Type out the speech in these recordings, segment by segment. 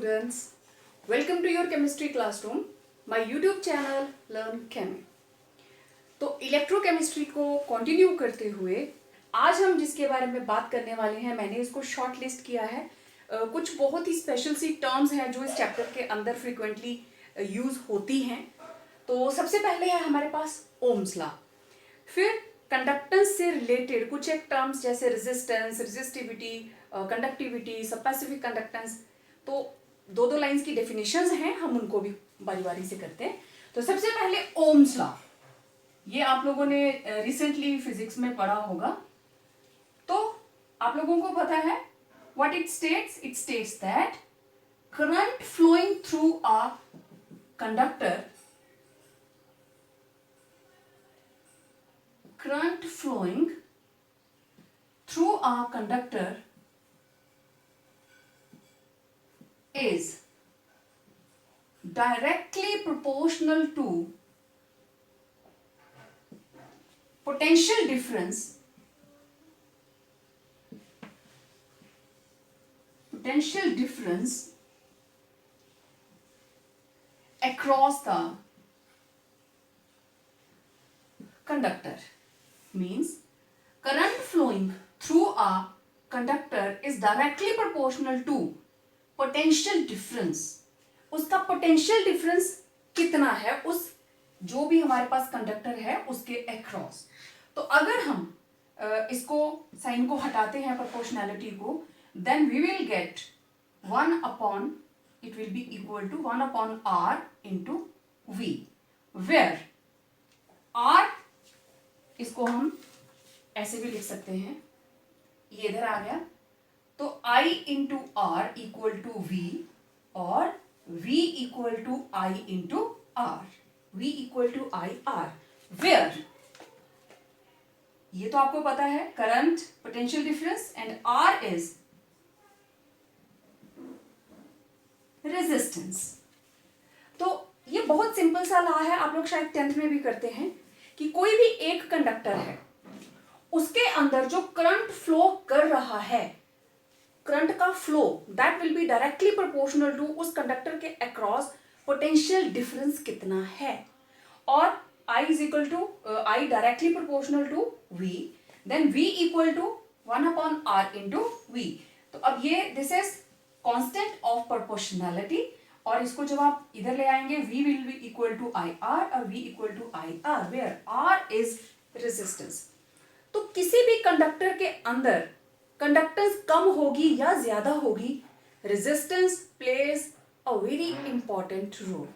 students, welcome to your chemistry classroom, my YouTube channel Learn Chem। तो electrochemistry को continue करते हुए आज हम जिसके बारे में बात करने वाले हैं, मैंने इसको शॉर्ट लिस्ट किया है। कुछ बहुत ही स्पेशल सी टर्म्स हैं जो इस चैप्टर के अंदर फ्रिक्वेंटली यूज होती हैं। तो सबसे पहले है हमारे पास ओम्स लॉ, फिर कंडक्टेंस से रिलेटेड कुछ एक टर्म्स जैसे रेजिस्टेंस, रेजिस्टिविटी, कंडक्टिविटी, सबपैसिफिक कंडक्टेंस। तो दो दो लाइंस की डेफिनेशंस हैं, हम उनको भी बारी बारी से करते हैं। तो सबसे पहले ओम्स लॉ, ये आप लोगों ने रिसेंटली फिजिक्स में पढ़ा होगा। तो आप लोगों को पता है what it states that current flowing through a conductor, current flowing through a conductor is directly proportional to potential difference across the conductor. Means current flowing through a conductor is directly proportional to potential difference। उसका potential difference कितना है उस जो भी हमारे पास conductor है उसके across. तो अगर हम इसको साइन को हटाते हैं प्रोपोर्शनैलिटी को, then we will get 1 upon, it will be equal to 1 upon r into v, where r इसको हम ऐसे भी लिख सकते हैं, ये इधर आ गया। तो I into R equal to V और V equal to I into R, V equal to I R, where ये तो आपको पता है current, potential difference and R is resistance. तो ये बहुत सिंपल सा लॉ है, आप लोग शायद 10th में भी करते हैं कि कोई भी एक कंडक्टर है, उसके अंदर जो करंट फ्लो कर रहा है, करंट का flow that will be directly proportional to उस कंडक्टर के अक्रॉस पोटेंशियल डिफरेंस कितना है। और I is equal to I directly proportional to V, then V equal to 1 upon R into V। तो अब ये this is constant of proportionality, और इसको जब आप इधर ले आएंगे V will be equal to I R और V equal to I R, where R is resistance. तो किसी भी कंडक्टर के अंदर कंडक्टेंस कम होगी या ज्यादा होगी, resistance plays a very important role.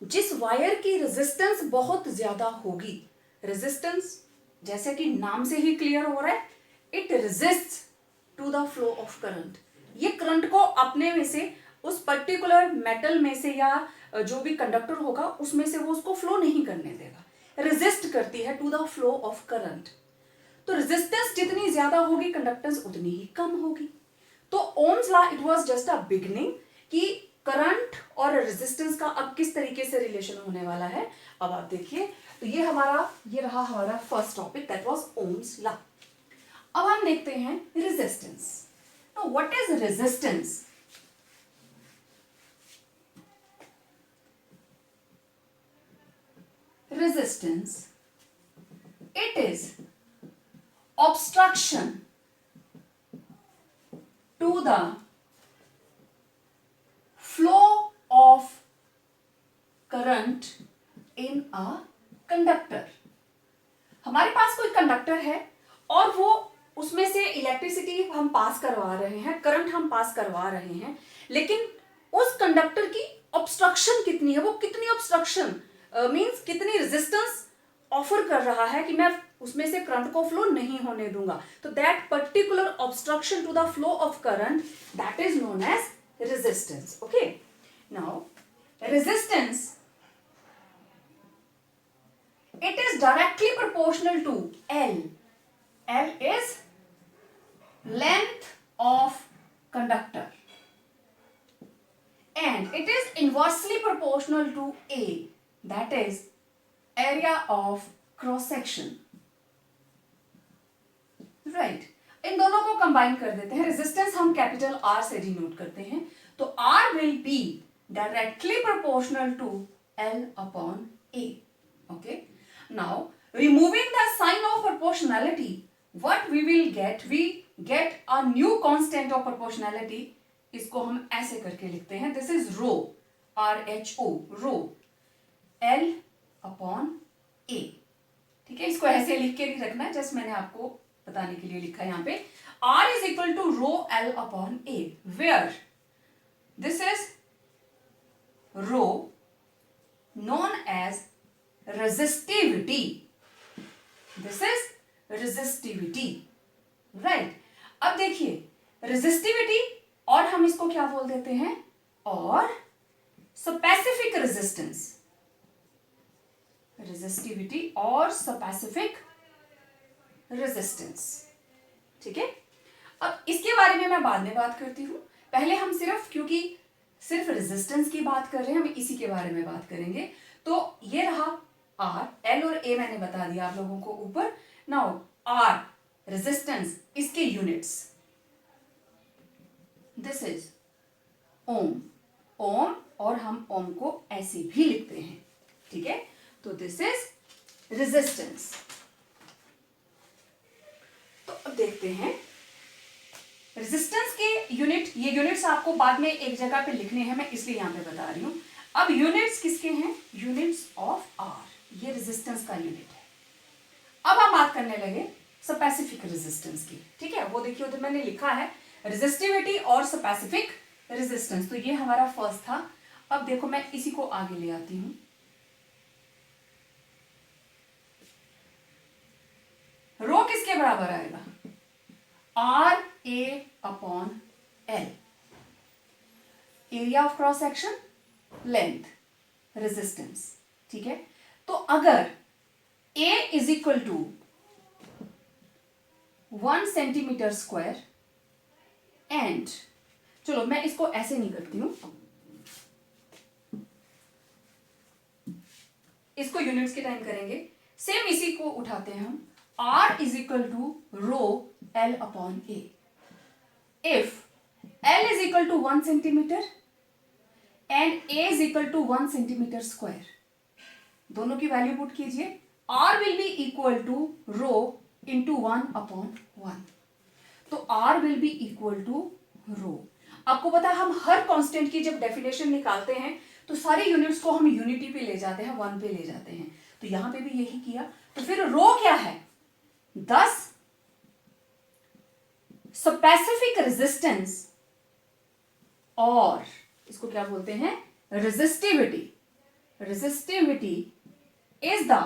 जिस वायर की रेजिस्टेंस बहुत ज्यादा होगी, रेजिस्टेंस जैसे कि नाम से ही क्लियर हो रहा है, it resists to the flow of current. ये करंट को अपने में से उस पर्टिकुलर मेटल में से या जो भी कंडक्टर होगा उसमें से वो उसको फ्लो नहीं करने देगा, रेजिस्ट करती है to the flow of current. तो रेजिस्टेंस जितनी ज्यादा होगी कंडक्टेंस उतनी ही कम होगी। तो Ohm's law it was just a beginning कि करंट और रेजिस्टेंस का अब किस तरीके से रिलेशन होने वाला है। अब आप देखिए, तो ये रहा हमारा first topic, that was Ohm's law. अब हम देखते हैं resistance. Now what is resistance? Resistance, it is obstruction to the flow of current in a conductor। हमारे पास कोई कंडक्टर है और वो उसमें से इलेक्ट्रिसिटी हम पास करवा रहे हैं, करंट हम पास करवा रहे हैं, लेकिन उस कंडक्टर की ऑब्स्ट्रक्शन कितनी है, वो कितनी ऑब्स्ट्रक्शन मीन्स कितनी रेजिस्टेंस ऑफर कर रहा है कि मैं उसमें से करंट को फ्लो नहीं होने दूंगा। तो that particular obstruction to the flow of current that is known as resistance. Okay, now resistance it is directly proportional to L। L is length of conductor and it is inversely proportional to A, that is area of cross section, right? इन दोनों को combine कर देते हैं, resistance हम capital R से denote करते हैं, तो R will be directly proportional to L upon A. Okay, now removing the sign of proportionality, what we will get? We get a new constant of proportionality. इसको हम ऐसे करके लिखते हैं, this is rho, RHO, rho, L upon A. ठीक है, इसको ऐसे लिख के नहीं रखना है, जस्ट मैंने आपको बताने के लिए लिखा है यहाँ पे. R is equal to rho L upon A, where this is rho known as resistivity. This is resistivity, right? अब देखिए resistivity और हम इसको क्या बोल देते हैं, और specific resistance, resistivity और specific resistance. ठीक है, अब इसके बारे में मैं बाद में बात करती हूं, पहले हम सिर्फ, क्योंकि सिर्फ रेजिस्टेंस की बात कर रहे हैं, हम इसी के बारे में बात करेंगे. तो ये रहा आर, एल और ए मैंने बता दिया आप लोगों को ऊपर. नाउ आर रेजिस्टेंस, इसके यूनिट्स, दिस इज ओम, ओम, और हम ओम को ऐसे भी लिखते हैं. ठीक है, तो दिस इज रेजिस्टेंस. तो अब देखते हैं रेजिस्टेंस के यूनिट. ये यूनिट्स आपको बाद में एक जगह पे लिखने हैं, मैं इसलिए यहां पे बता रही हूं. अब यूनिट्स किसके हैं, यूनिट्स ऑफ आर, ये रेजिस्टेंस का यूनिट है. अब हम बात करने लगे स्पेसिफिक रेजिस्टेंस की. ठीक है, वो देखिए उधर मैंने लिखा है रेजिस्टिविटी और स्पेसिफिक रेजिस्टेंस, तो ये हमारा फर्स्ट था. अब देखो मैं इसी को आगे ले आती हूं. रो किसके बराबर आएगा, R A upon L, area of cross section, length, resistance. ठीक है, तो अगर A is equal to 1 centimetre square and, चलो मैं इसको ऐसे नहीं करती हूं, इसको यूनिट्स के टाइम करेंगे. सेम इसी को उठाते हैं हम, R is equal to rho L upon A. If L is equal to 1 centimetre and A is equal to 1 centimetre square, दोनों की वैल्यू पुट कीजिए. R will be equal to rho into 1 upon 1. तो R will be equal to rho. आपको पता है हम हर constant की जब डेफिनेशन निकालते हैं तो सारे यूनिट्स को हम यूनिटी पे ले जाते हैं, 1 पे ले जाते हैं. तो यहां पे भी यही किया. तो फिर रो क्या है, 10 स्पेसिफिक रेजिस्टेंस, और इसको क्या बोलते हैं, resistivity. Resistivity is the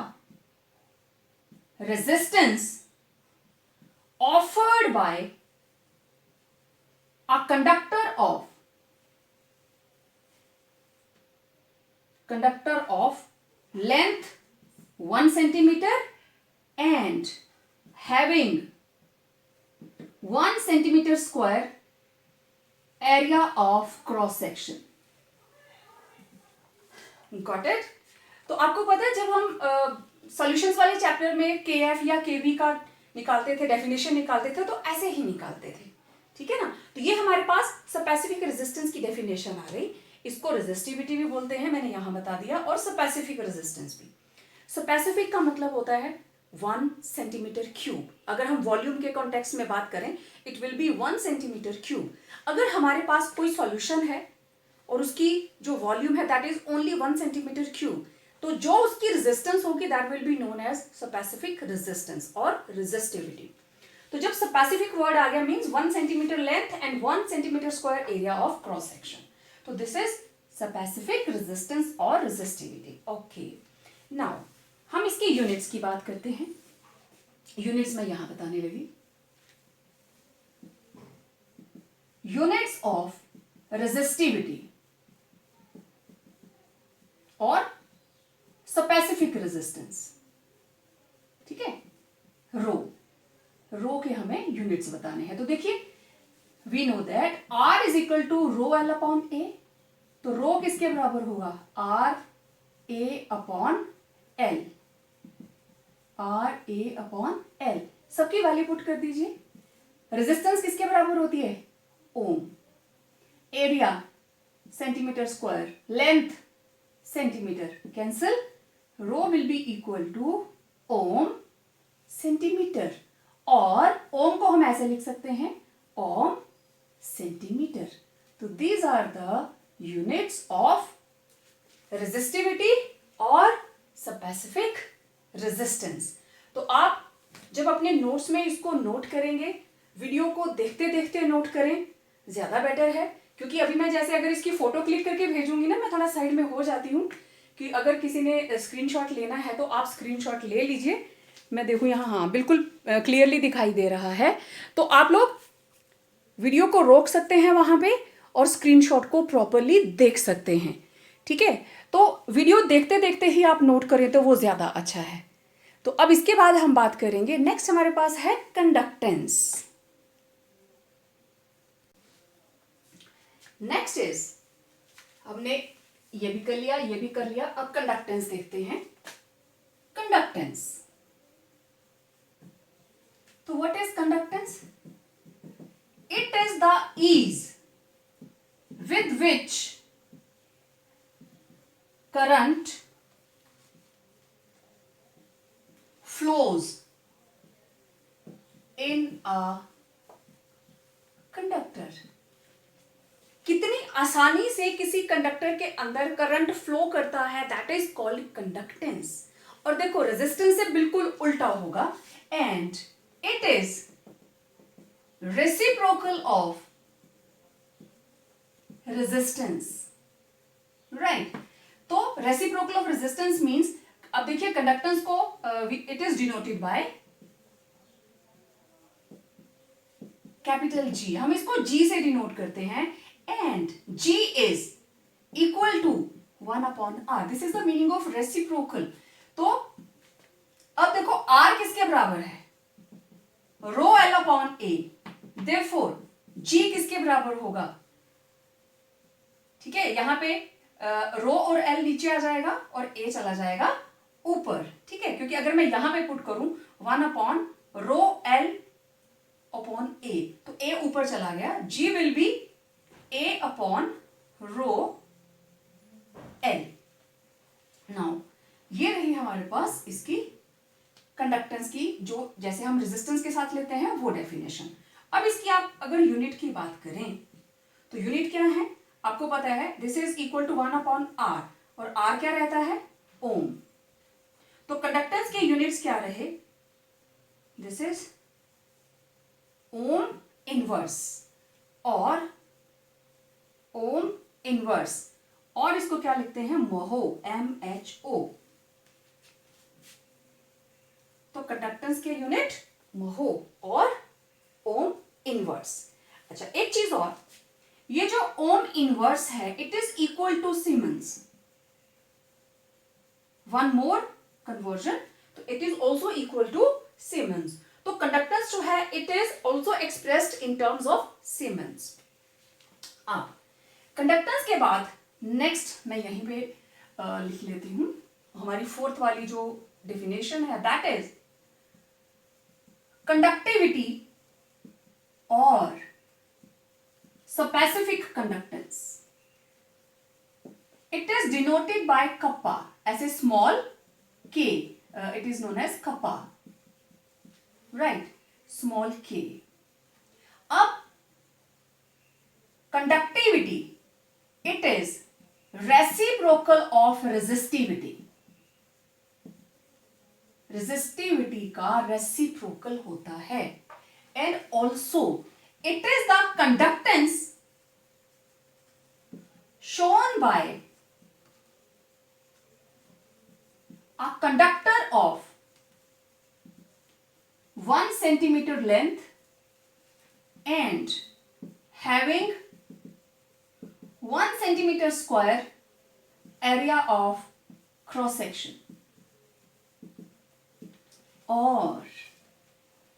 resistance offered by a conductor of length 1 centimeter and having 1 centimeter square area of cross section. Got it? तो आपको पता है जब हम सॉल्यूशंस वाले चैप्टर में KF या KB का निकालते थे, डेफिनेशन निकालते थे, तो ऐसे ही निकालते थे. ठीक है ना, तो ये हमारे पास स्पेसिफिक रेजिस्टेंस की डेफिनेशन आ गई. इसको रेजिस्टिविटी भी बोलते हैं, मैंने यहां बता दिया, और स्पेसिफिक रेजिस्टेंस भी. स्पेसिफिक का मतलब होता है 1 सेंटीमीटर क्यूब. अगर हम वॉल्यूम के कॉन्टेक्स्ट में बात करें, it will B 1 centimetre cube. अगर हमारे पास कोई सॉल्यूशन है और उसकी जो वॉल्यूम है that is only 1 centimetre cube, तो जो उसकी रेजिस्टेंस होगी that will be known as specific resistance और रेजिस्टिविटी. तो जब स्पेसिफिक वर्ड आ गया means 1 centimetre length and 1 centimetre square area of cross section, तो दिस इज स्पेसिफिक रेजिस्टेंस और रेजिस्टिविटी. ओके, नाउ हम इसके यूनिट्स की बात करते हैं. यूनिट्स मैं यहां बताने लगी. यूनिट्स ऑफ रेजिस्टिविटी और स्पेसिफिक रेजिस्टेंस. ठीक है, रो के हमें यूनिट्स बताने हैं. तो देखिए we know that R is equal to rho L upon A. तो रो किसके बराबर होगा, R A upon L. R A upon L, सबकी वैल्यू पुट कर दीजिए. रेजिस्टेंस किसके बराबर होती है? Ohm. Area centimetre square, length centimetre, cancel, rho will be equal to ohm centimetre, और ओम को हम ऐसे लिख सकते हैं ओम सेंटीमीटर। तो these are the units of resistivity और स्पेसिफिक रेजिस्टेंस। तो आप जब अपने नोट्स में इसको नोट करेंगे, वीडियो को देखते देखते नोट करें, ज्यादा बेटर है। क्योंकि अभी मैं जैसे अगर इसकी फोटो क्लिक करके भेजूंगी ना, मैं थोड़ा साइड में हो जाती हूँ कि अगर किसी ने स्क्रीनशॉट लेना है तो आप स्क्रीनशॉट ले लीजिए। मैं देखूँ यहाँ, हाँ बिल्कुल क्लियरली दिखाई दे रहा है। तो आप लोग वीडियो को रोक सकते हैं वहां पे और स्क्रीनशॉट को प्रॉपरली देख सकते हैं, ठीक है। तो वीडियो देखते देखते ही आप नोट करें तो वो ज्यादा अच्छा है। तो अब इसके बाद हम बात करेंगे, नेक्स्ट हमारे पास है कंडक्टेंस। नेक्स्ट इज, हमने ये भी कर लिया, ये भी कर लिया, अब कंडक्टेंस देखते हैं। कंडक्टेंस, तो what is conductance? It is the ease with which current flows in a conductor। कितनी आसानी से किसी कंडक्टर के अंदर करंट फ्लो करता है, दैट इज कॉल्ड कंडक्टेंस। और देखो रेजिस्टेंस से बिल्कुल उल्टा होगा, and it is reciprocal of resistance, right. तो रेसिप्रोकल ऑफ रेजिस्टेंस मींस, अब देखिए कंडक्टेंस को it is denoted by capital G, हम इसको जी से डिनोट करते हैं, and G is equal to 1/r। This is the meaning of reciprocal. तो अब देखो r किसके बराबर है? Rho L upon A, therefore g किसके बराबर होगा? ठीक है, यहां पे रो और एल नीचे आ जाएगा और ए चला जाएगा ऊपर, ठीक है। क्योंकि अगर मैं यहां पे पुट करूं 1/ρl अपॉन ए, तो ए ऊपर चला गया, जी विल बी a/ρl। नाउ ये रही हमारे पास इसकी कंडक्टेंस की, जो जैसे हम रेजिस्टेंस के साथ लेते हैं वो डेफिनेशन। अब इसकी आप अगर यूनिट की बात करें तो यूनिट क्या है? आपको पता है this is equal to 1/r, और r क्या रहता है? ओम। तो कंडक्टेंस के यूनिट्स क्या रहे? दिस इज ओम इनवर्स, और ओम इनवर्स, और इसको क्या लिखते हैं? Mho, MHO। तो कंडक्टेंस के यूनिट महो और ओम इनवर्स। अच्छा, एक चीज और, ये जो ओम इनवर्स है it is equal to siemens. One more conversion, तो it is also equal to siemens. तो कंडक्टेंस जो है it is also expressed in terms of siemens. अब कंडक्टेंस के बाद नेक्स्ट मैं यहीं पे लिख लेती हूं, हमारी फोर्थ वाली जो डेफिनेशन है, दैट इज कंडक्टिविटी और specific conductance. It is denoted by kappa as a small k. It is known as kappa, right? Small k. अब conductivity, it is reciprocal of resistivity. Resistivity का reciprocal होता है, and also it is the conductance shown by a conductor of 1 centimeter length and having 1 centimeter square area of cross section। और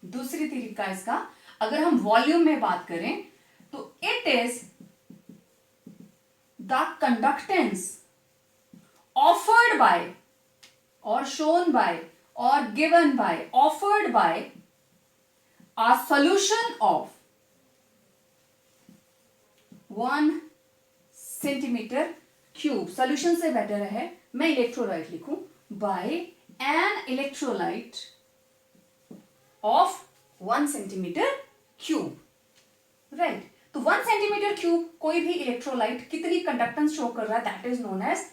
दूसरी तरीका इसका, अगर हम वॉल्यूम में बात करें तो it is the conductance offered by और शोन बाय और given by, offered by a solution of 1 centimetre cube, solution से बेटर है मैं इलेक्ट्रोलाइट लिखूं, by an electrolyte of 1 centimetre cube, right. तो 1 सेंटीमीटर क्यूब कोई भी इलेक्ट्रोलाइट कितनी कंडक्टेंस शो कर रहा है, that is known as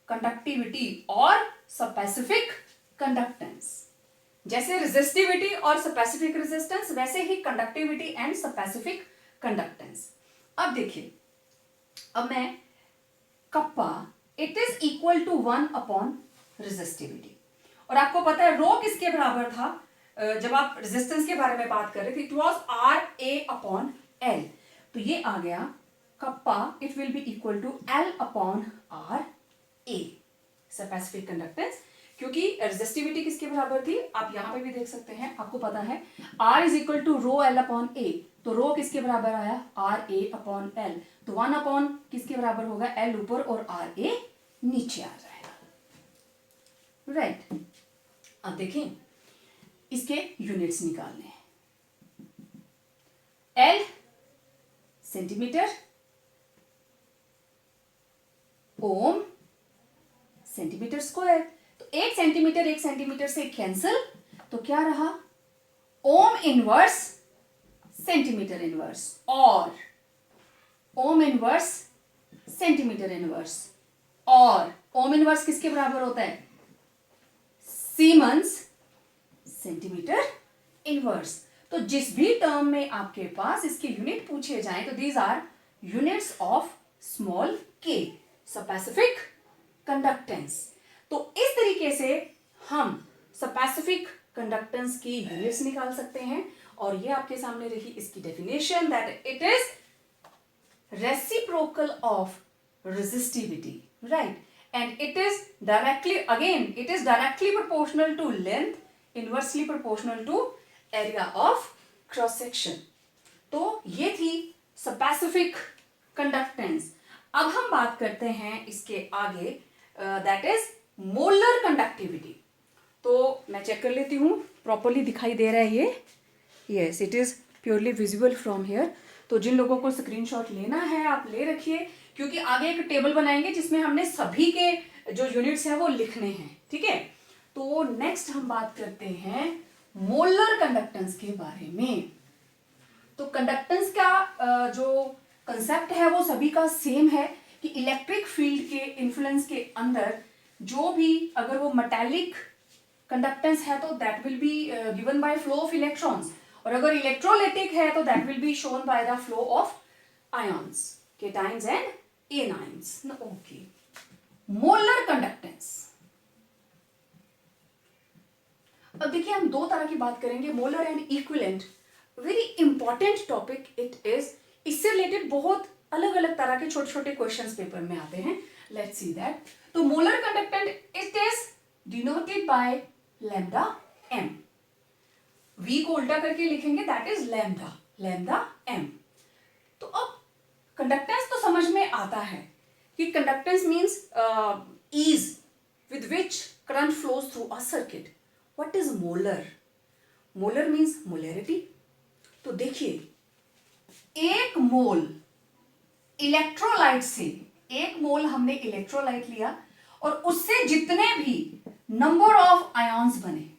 conductivity और स्पेसिफिक कंडक्टेंस। जैसे रेजिस्टिविटी और स्पेसिफिक रेजिस्टेंस, वैसे ही कंडक्टिविटी एंड स्पेसिफिक कंडक्टेंस। अब देखिए, अब मैं kappa it is equal to 1 upon resistivity, और आपको पता है रो किसके बराबर था जब आप रेजिस्टेंस के बारे में बात कर रहे थे, it was R A upon L. तो ये आ गया kappa it will be equal to L upon R A, specific conductance, क्योंकि रेजिस्टिविटी किसके बराबर थी आप यहां पे भी देख सकते हैं, आपको पता है R is equal to rho L upon A, तो रो किसके बराबर आया आर ए अपॉन एल, तो 1 अपॉन किसके बराबर होगा एल ऊपर और आर ए नीचे आ जाएगा, राइट। अब देखें इसके यूनिट्स निकालने हैं, एल सेंटीमीटर, ओम सेंटीमीटर स्क्वायर, तो 1 सेंटीमीटर से कैंसिल, तो क्या रहा ओम इनवर्स सेंटीमीटर इनवर्स, और ओम इनवर्स सेंटीमीटर इनवर्स, और ओम इनवर्स किसके बराबर होता है सीमेंस सेंटीमीटर इनवर्स। तो जिस भी टर्म में आपके पास इसके यूनिट पूछे जाएं तो these are units of small K, specific conductance. तो इस तरीके से हम स्पेसिफिक कंडक्टेंस की यूनिट्स निकाल सकते हैं, और ये आपके सामने रही इसकी definition that it is reciprocal of resistivity, right? And it is directly proportional to length, inversely proportional to area of cross section. तो ये थी specific conductance. अब हम बात करते हैं इसके आगे, that is molar conductivity. तो मैं चेक कर लेती हूँ प्रॉपरली दिखाई दे रहा है ये, yes it is purely visible from here. तो जिन लोगों को स्क्रीनशॉट लेना है आप ले रखिए, क्योंकि आगे एक टेबल बनाएंगे जिसमें हमने सभी के जो यूनिट्स हैं वो लिखने हैं, ठीक है। तो नेक्स्ट हम बात करते हैं मोलर कंडक्टेंस के बारे में। तो कंडक्टेंस का जो कंसेप्ट है वो सभी का सेम है कि इलेक्ट्रिक फील्ड के इन्फ्लुएंस के अंदर जो भी अगर वो मेटालिक कंडक्टेंस है तो that will be given by flow of electrons, और अगर इलेक्ट्रोलाइटिक है तो that will be shown by the flow of ions, cations and anions. Okay, molar conductance. अब देखिए हम दो तरह की बात करेंगे, molar and equivalent, very important topic it is. इससे रिलेटेड बहुत अलग अलग तरह के छोटे छोटे क्वेश्चंस पेपर में आते हैं, लेट्स सी दैट। तो molar conductance it is denoted by lambda M, V को उल्टा करके लिखेंगे दैट इज लैम्डा m। तो अब कंडक्टेंस तो समझ में आता है कि conductance means ease with which current flows through a circuit. What is molar? Molar means molarity. तो देखिए एक मोल इलेक्ट्रोलाइट से, एक मोल हमने इलेक्ट्रोलाइट लिया और उससे जितने भी नंबर ऑफ आयन्स बने,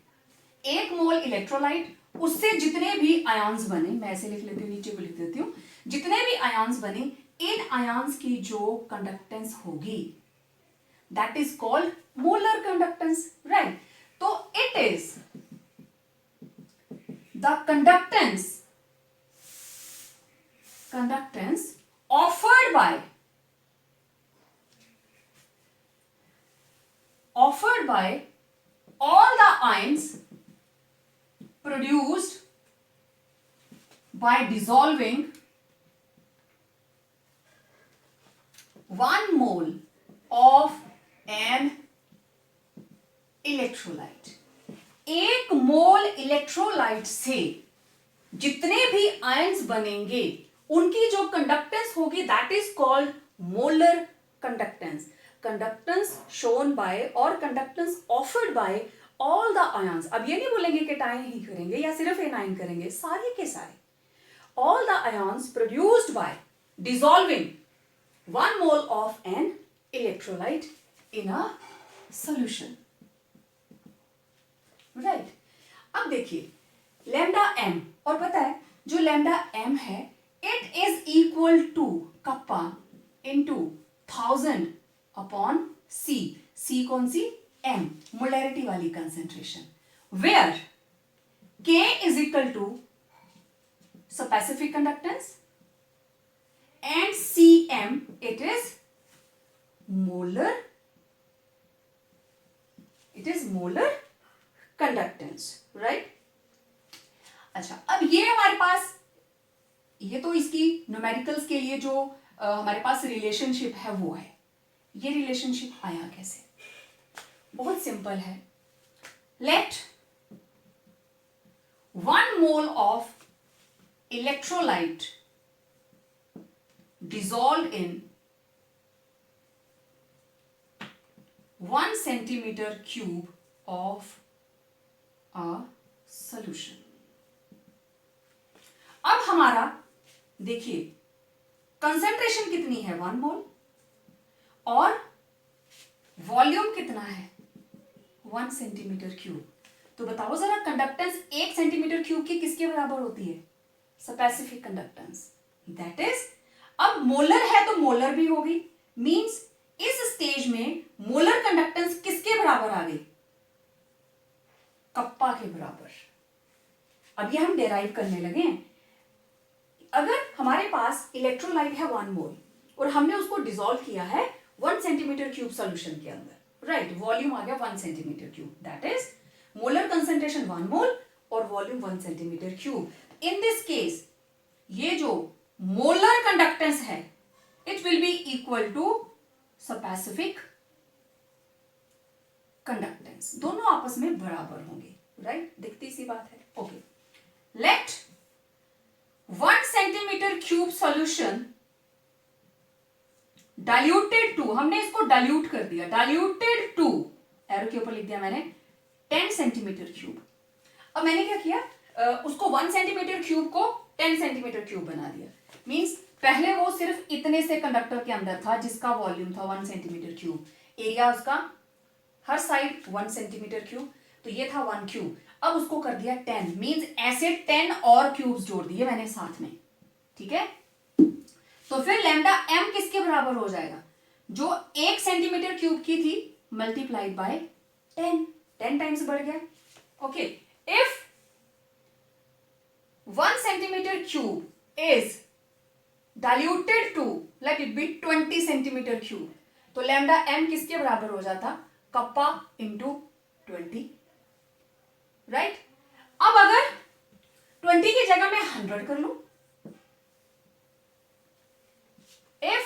एक मोल इलेक्ट्रोलाइट उससे जितने भी आयन्स बने, मैं ऐसे लिख लेती हूँ, नीचे को लिख देती हूँ, जितने भी आयन्स बने, इन आयन्स की जो कंडक्टेंस होगी that is called molar conductance, right. तो it is the conductance offered by all the ions produced by dissolving 1 mole of an electrolyte. एक मोल इलेक्ट्रोलाइट से जितने भी आयंस बनेंगे उनकी जो कंडक्टेंस होगी that is called molar conductance. Conductance shown by or conductance offered by all the ions, अब ये नहीं बोलेंगे कि टाइन ही करेंगे या सिर्फ एनाइन करेंगे, सारे के सारे, all the ions produced by dissolving 1 mole of an electrolyte in a solution, right? अब देखिए लैम्डा m, और पता है जो लैम्डा m है it is equal to kappa into 1000 upon c, c कौन सी, m, मोलैरिटी वाली concentration, where k is equal to specific conductance and Cm it is molar conductance, right? अच्छा, अब ये हमारे पास, ये तो इसकी न्यूमेरिकल्स के लिए जो हमारे पास रिलेशनशिप है वो है। ये रिलेशनशिप आया कैसे? बहुत सिंपल है। Let 1 mole of electrolyte dissolved in 1 centimeter cube of a solution। अब हमारा देखिए कंसेंट्रेशन कितनी है 1 मोल, और वॉल्यूम कितना है 1 सेंटीमीटर क्यूब। तो बताओ जरा कंडक्टेंस 1 सेंटीमीटर क्यूब की किसके बराबर होती है, स्पेसिफिक कंडक्टेंस, दैट इज, अब मोलर है तो मोलर भी होगी, मींस इस स्टेज में मोलर कंडक्टेंस किसके बराबर आ गई, कप्पा के बराबर। अब ये हम डेराइव करने लगे। अगर हमारे पास इलेक्ट्रोलाइट है 1 मोल और हमने उसको डिसॉल्व किया है 1 सेंटीमीटर क्यूब सॉल्यूशन के अंदर, राइट, वॉल्यूम आ गया 1 centimetre cube, that is molar concentration 1 mole और volume 1 centimetre cube. In this case ये जो मोलर कंडक्टेंस है it will be equal to specific conductance, दोनों आपस में बराबर होंगे, राइट, दिखती सी बात है। Okay, let 1 centimetre cube solution diluted to, हमने इसको डाइल्यूट कर दिया, डाइल्यूटेड टू, एरो के ऊपर लिख दिया मैंने 10 सेंटीमीटर क्यूब। अब मैंने क्या किया, उसको 1 सेंटीमीटर क्यूब को 10 सेंटीमीटर क्यूब बना दिया, मींस पहले वो सिर्फ इतने से कंडक्टर के अंदर था जिसका वॉल्यूम था 1 सेंटीमीटर क्यूब, एरिया उसका हर साइड 1 सेंटीमीटर क्यूब, तो ये था 1 क्यूब। अब उसको कर दिया 10, मींस ऐसे 10 और क्यूब्स जोड़ दिए मैंने साथ में, ठीक है। तो फिर लैम्डा m किसके बराबर हो जाएगा, जो 1 सेंटीमीटर क्यूब की थी मल्टीप्लाइड बाय 10 टाइम्स बढ़ गया। Okay, if 1 centimetre cube is diluted to let it be 20 centimetre cube, तो लैम्डा m किसके बराबर हो जाता, कप्पा इंटू 20, राइट। अब अगर 20 की जगह मैं 100 कर लूं, if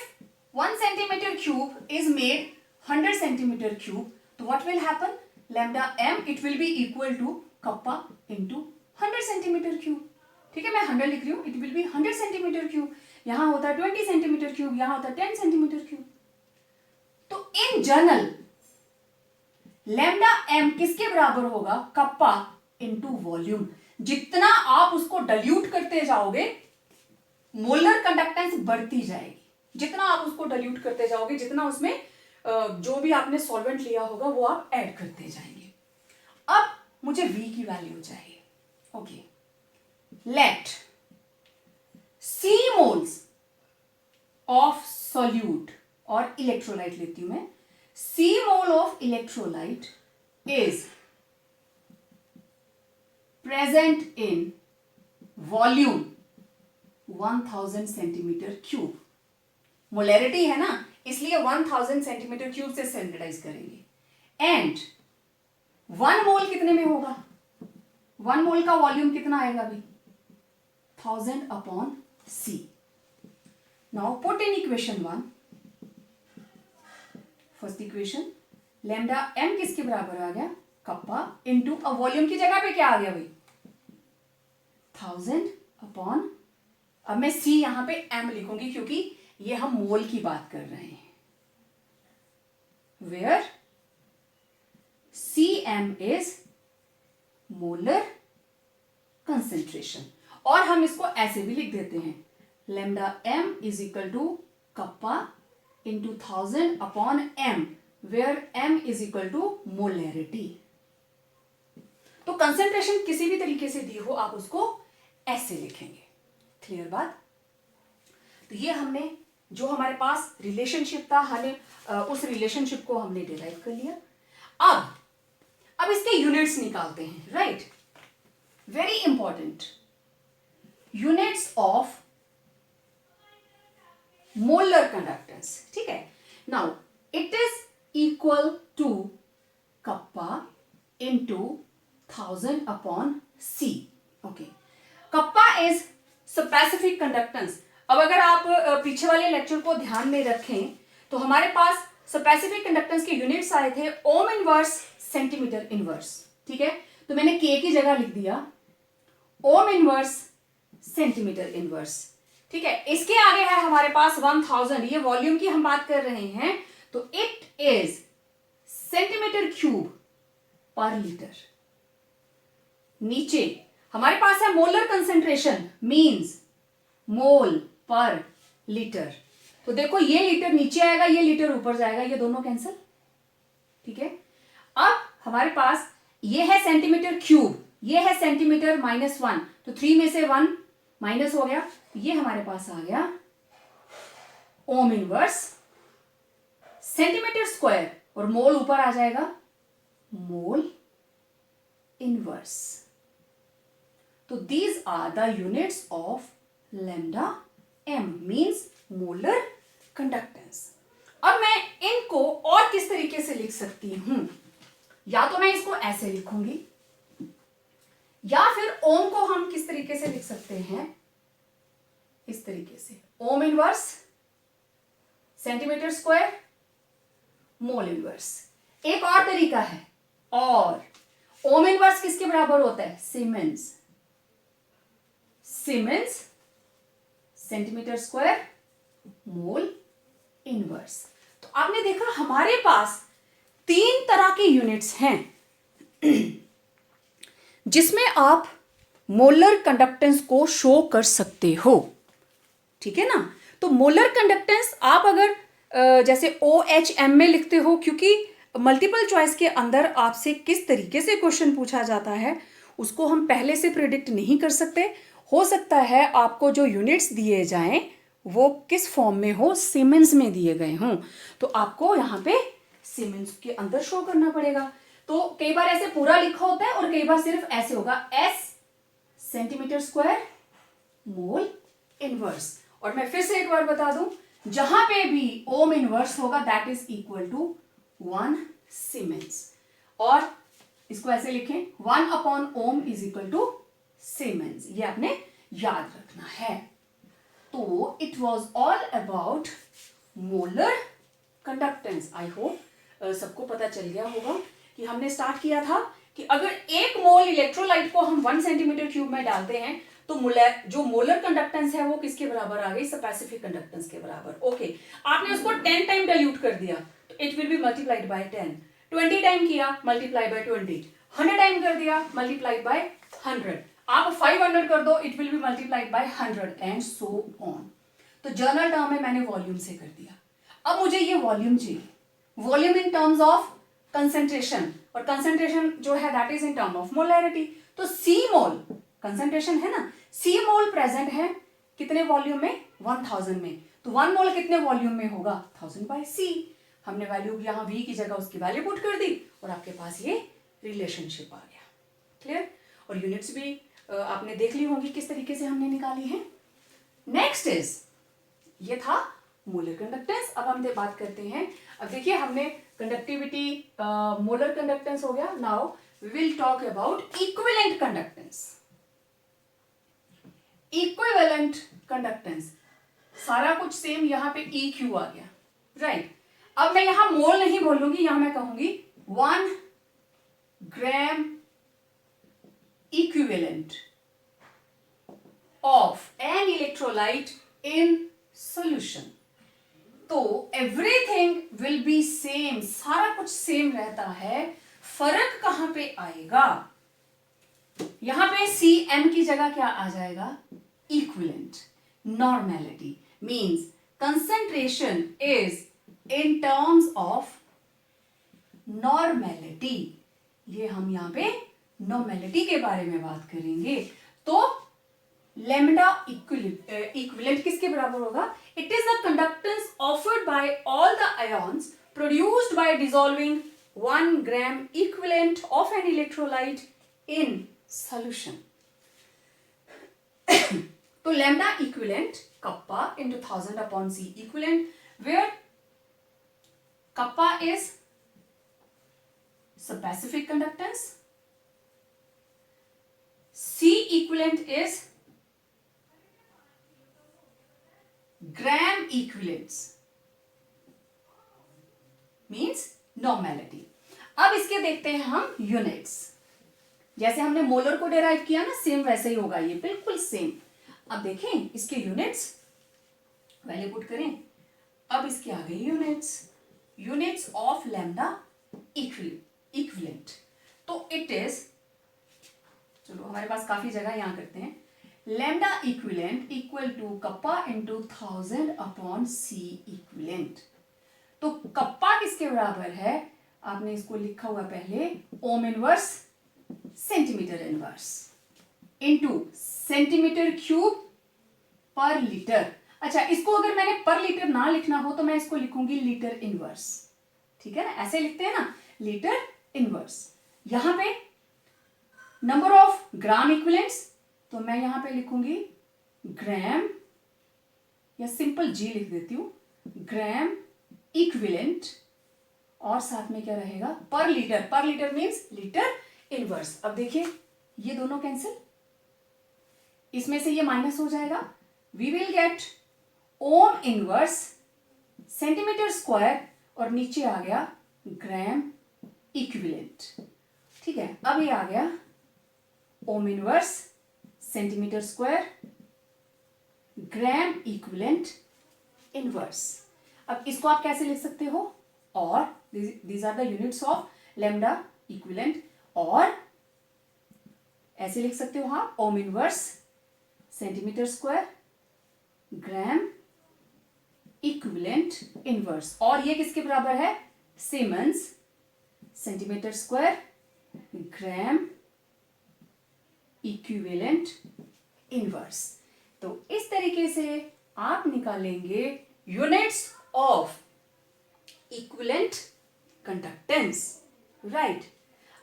1 centimetre cube is made 100 centimetre cube, तो what will happen, lambda m it will be equal to kappa into 100 centimetre cube, ठीक है। मैं 100 लिख रही हूं, it will be 100 centimetre cube, यहां होता है 20 सेंटीमीटर क्यूब, यहां होता है 10 सेंटीमीटर क्यूब। तो इन जनरल लैम्डा m किसके बराबर होगा, कप्पा इंटू वॉल्यूम। जितना आप उसको डाइल्यूट करते जाओगे मोलर कंडक्टेंस बढ़ती जाएगी, जितना आप उसको डाइल्यूट करते जाओगे, जितना उसमें जो भी आपने सॉल्वेंट लिया होगा वो आप ऐड करते जाएंगे। अब मुझे v की वैल्यू चाहिए। Okay, let C moles of solute, और इलेक्ट्रोलाइट लेती हूं मैं, C mole of electrolyte is present in volume 1000 centimetre cube. Molarity है ना, इसलिए 1000 सेंटीमीटर क्यूब से स्टैंडर्डाइज करेंगे। एंड 1 मोल कितने में होगा, 1 मोल का वॉल्यूम कितना आएगा अभी, 1000 upon C। Now put in equation 1, first equation, lambda m किसके बराबर आ गया, कप्पा इंटू, अब वॉल्यूम की जगह पे क्या आ गया भाई, 1000 अपॉन, अब मैं C यहां पे m लिखूंगी क्योंकि ये हम मोल की बात कर रहे हैं, where m is molar concentration. और हम इसको ऐसे भी लिख देते हैं, lambda m is equal to kappa into 1000 upon m, where m is equal to molarity. तो कंसेंट्रेशन किसी भी तरीके से दी हो आप उसको ऐसे लिखेंगे। क्लियर बात? तो ये हमने जो हमारे पास रिलेशनशिप था, हमें उस रिलेशनशिप को हमने डिराइव कर लिया। अब इसके यूनिट्स निकालते हैं, right? Very important, units of molar conductance. ठीक है, now it is equal to kappa into 1000 upon C। Okay, kappa is specific conductance. अब अगर आप पीछे वाले लेक्चर को ध्यान में रखें तो हमारे पास स्पेसिफिक कंडक्टेंस के यूनिट्स आए थे ओम इनवर्स, सेंटीमीटर इनवर्स। ठीक है, तो मैंने K की जगह लिख दिया ओम इनवर्स, सेंटीमीटर इनवर्स। ठीक है, इसके आगे है हमारे पास 1000, ये वॉल्यूम की हम बात कर रहे हैं, तो it is centimetre cube per litre. नीचे हमारे पास है मोलर कंसेंट्रेशन, मींस मोल पर लीटर। तो देखो ये लीटर नीचे आएगा, ये लीटर ऊपर जाएगा, ये दोनों कैंसिल। ठीक है, अब हमारे पास ये है सेंटीमीटर क्यूब, ये है सेंटीमीटर -1, तो 3 में से 1 माइनस हो गया, ये हमारे पास आ गया ओम इनवर्स, सेंटीमीटर स्क्वायर, और मोल ऊपर आ जाएगा मोल इनवर्स। तो these are the units of lambda m, means molar conductance। अब मैं इनको और किस तरीके से लिख सकती हूं? या तो मैं इसको ऐसे लिखूंगी, या फिर ओम को हम किस तरीके से लिख सकते हैं, इस तरीके से, ओम inverse, centimetre square, mole inverse. एक और तरीका है, और ओम इनवर्स किसके बराबर होता है? Siemens. Siemens, centimetre square, mole inverse. तो आपने देखा हमारे पास 3 तरह के यूनिट्स हैं जिसमें आप मोलर कंडक्टेंस को शो कर सकते हो। ठीक है ना? तो मोलर कंडक्टेंस आप अगर जैसे OHM में लिखते हो, क्योंकि मल्टीपल चॉइस के अंदर आपसे किस तरीके से क्वेश्चन पूछा जाता है उसको हम पहले से प्रिडिक्ट नहीं कर सकते। हो सकता है आपको जो यूनिट्स दिए जाएं वो किस फॉर्म में हो, सीमेंस में दिए गए हों, तो आपको यहाँ पे सीमेंस के अंदर शो करना पड़ेगा। तो कई बार ऐसे पूरा लिखा होता है और कई बार सिर्फ ऐसे होगा, S centimetre square, mole inverse. और मैं फिर से एक बार बता दूं, जहां पे भी ओम इनवर्स होगा that is equal to 1 siemens. और इसको ऐसे लिखें, 1 अपॉन ohm is equal to siemens. ये आपने याद रखना है। तो it was all about molar conductance. I hope सबको पता चल गया होगा कि हमने स्टार्ट किया था कि अगर 1 मोल इलेक्ट्रोलाइट को हम 1 सेंटीमीटर क्यूब में डालते हैं तो जो मोलर कंडक्टेंस है वो किसके बराबर आ गई? स्पेसिफिक कंडक्टेंस के बराबर। ओके, आपने उसको 10 टाइम डाइल्यूट कर दिया तो it will B multiplied by 10, 20 time किया मल्टीप्लाई बाय 20, 100 टाइम कर दिया मल्टीप्लाइड बाय 100, आप 500 कर दो it will B multiplied by 100 and so on. तो जर्नल टर्म में मैंने वॉल्यूम से कर दिया। अब मुझे ये वॉल्यूम चाहिए, volume in terms of concentration, और कंसेंट्रेशन जो है that is in term of molarity. तो सी मोल कंसेंट्रेशन है ना, सी मोल प्रेजेंट है कितने वॉल्यूम में? 1000 में। तो 1 मोल कितने वॉल्यूम में होगा? 1000 बाय सी। हमने वैल्यू यहाँ V की जगह उसकी वैल्यू पुट कर दी और आपके पास ये रिलेशनशिप आ गया। क्लियर? और यूनिट्स भी आपने देख ली होंगी किस तरीके से हमने निकाली है। नेक्स्ट इज, ये था मोलर कंडक्टेंस। अब हम बात करते हैं, अब देखिए हमने कंडक्टिविटी, मोलर कंडक्टेंस हो गया। Now we will talk about equivalent conductance. Equivalent conductance, सारा कुछ सेम, यहां पे EQ आ गया, राइट? अब मैं यहां मोल नहीं बोलूंगी, यहां मैं कहूंगी 1 gram equivalent of an electrolyte in solution. तो एवरीथिंग विल बी सेम, सारा कुछ सेम रहता है फर्क कहां पे आएगा, यहां पे Cm की जगह क्या आ जाएगा, equivalent. Normality means concentration is in terms of normality. ये हम यहां पे नॉर्मेलिटी के बारे में बात करेंगे. तो लैम्डा इक्विवेलेंट किसके बराबर होगा, it is the conductance offered bye all the ions produced by dissolving 1 gram equivalent of an electrolyte in solution. तो lambda equivalent kappa into 1000 upon C equivalent, where kappa is specific conductance, C equivalent is gram equivalents, means normality. अब इसके देखते हैं हम units. जैसे हमने molar को derive किया ना, सेम वैसे ही होगा, ये बिल्कुल सेम. अब देखें इसके यूनिट्स, वैल्यू पुट करें. अब इसके आ गए यूनिट्स ऑफ लैम्डा इक्विवेलेंट. तो इट इज, चलो हमारे पास काफी जगह यहां करते हैं, lambda equivalent equal to kappa into 1000 upon C equivalent. तो कप्पा किसके बराबर है, आपने इसको लिखा हुआ पहले, ohm inverse centimetre inverse into centimetre cube per litre. अच्छा, इसको अगर मैंने पर लीटर ना लिखना हो तो मैं इसको लिखूंगी लीटर इनवर्स. ठीक है ना, ऐसे लिखते हैं ना, लीटर इनवर्स. यहां पे नंबर ऑफ ग्राम इक्विवेलेंट्स, तो मैं यहां पे लिखूंगी ग्राम, या सिंपल जी लिख देती हूं, ग्राम इक्विवेलेंट, और साथ में क्या रहेगा, पर लीटर मींस लीटर इनवर्स. अब देखिए ये दोनों कैंसिल, इसमें से ये माइनस हो जाएगा. We will get ohm inverse centimetre square, और नीचे आ गया ग्राम इक्विवेलेंट. ठीक है, अब ये आ गया ohm inverse centimetre square gram equivalent inverse. अब इसको आप कैसे लिख सकते हो, और these are the units of lambda equivalent, और ऐसे लिख सकते हो आप, ohm inverse centimetre square gram equivalent inverse. और ये किसके बराबर है, siemens centimetre square gram equivalent inverse. तो इस तरीके से आप निकालेंगे units of equivalent conductance. Right.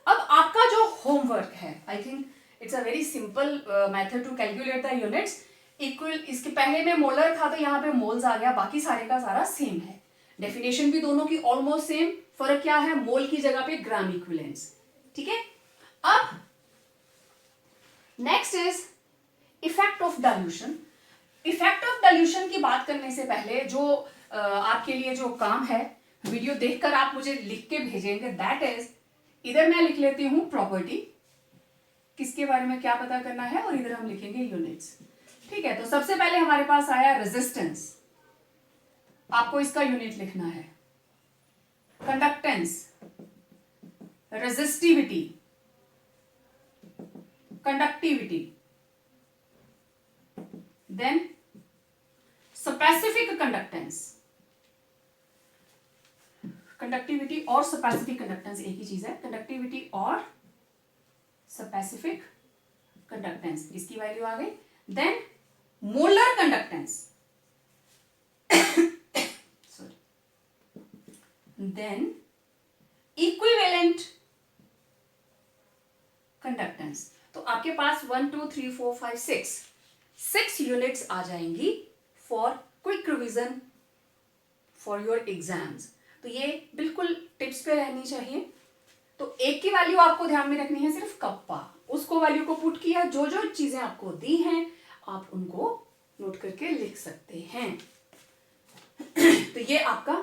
अब आपका जो होमवर्क है, I think it's a very simple method to calculate the units. Equal, इसके पहले में मोलर था तो यहाँ पे मोल्स आ गया, बाकी सारे का सारा सेम है. डेफिनेशन भी दोनों की ऑलमोस्ट सेम, फर्क क्या है, मोल की जगह पे ग्राम इक्विवेलेंस. ठीक है. अब next is effect of dilution. Effect of dilution की बात करने से पहले जो आपके लिए जो काम है, वीडियो देखकर आप मुझे लिख के भेजेंगे, दैट इज, इधर मैं लिख लेती हूं प्रॉपर्टी, किसके बारे में क्या पता करना है, और इधर हम लिखेंगे यूनिट्स. ठीक है. तो सबसे पहले हमारे पास आया रेजिस्टेंस, आपको इसका यूनिट लिखना है. Conductance, resistivity, conductivity, then specific conductance. Conductivity और स्पेसिफिक कंडक्टेंस एक ही चीज है, कंडक्टिविटी और स्पेसिफिक कंडक्टेंस, इसकी वैल्यू आ गई. Then molar conductance, sorry, then equivalent conductance. तो आपके पास 1 2 3 4 5 6 यूनिट्स आ जाएंगी for quick revision for your exams. तो ये बिल्कुल टिप्स पे रहनी चाहिए. तो एक की वैल्यू आपको ध्यान में रखनी है, सिर्फ कप्पा, उसको वैल्यू को पुट किया, जो जो चीजें आपको दी हैं आप उनको नोट करके लिख सकते हैं. तो ये आपका